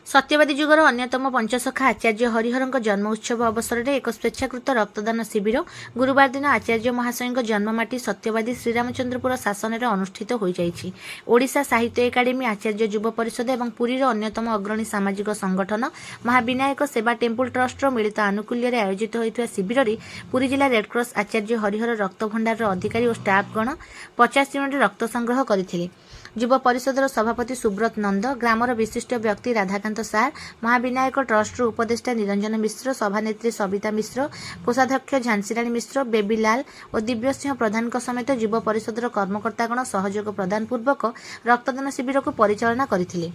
सत्यवादी जुगर अन्यतम पंचसखा आचार्य हरिहर जन्म उत्सव अवसर में एक स्वेच्छाकृत रक्तदान शिविर गुरुवार दिन आचार्य महाशय जन्ममाटी सत्यवादी श्रीरामचंद्रपुर शासन में अनुष्ठित हो जाइछि। ओडिशा साहित्य एकाडेमी आचार्य युव परिषद और पुरीर अन्यतम अग्रणी सामाजिक संगठन महाविनायक सेवा टेम्पल ट्रस्ट मिलित आनुकूल्य आयोजित होता शिविर में पुरी जिला रेडक्रॉस आचार्य हरिहर रक्त भंडार अधिकारी और स्टाफगण 50 यूनिट रक्त संग्रह करथिले। युव परिषदर सभापति सुब्रत नंद, ग्रामर विशिष्ट व्यक्ति राधाकांत सार, महाविनायक ट्रस्ट उपदेष्टा निरंजन मिश्र, सभानेत्री सविता मिश्र, कोषाध्यक्ष झांसीराणी मिश्र, बेबीलाल और दिव्यसिंह प्रधान समेत युव परिषदर कर्मकर्तागण सहयोग प्रदान पूर्वक रक्तदान शिविर को परिचालना करथिले।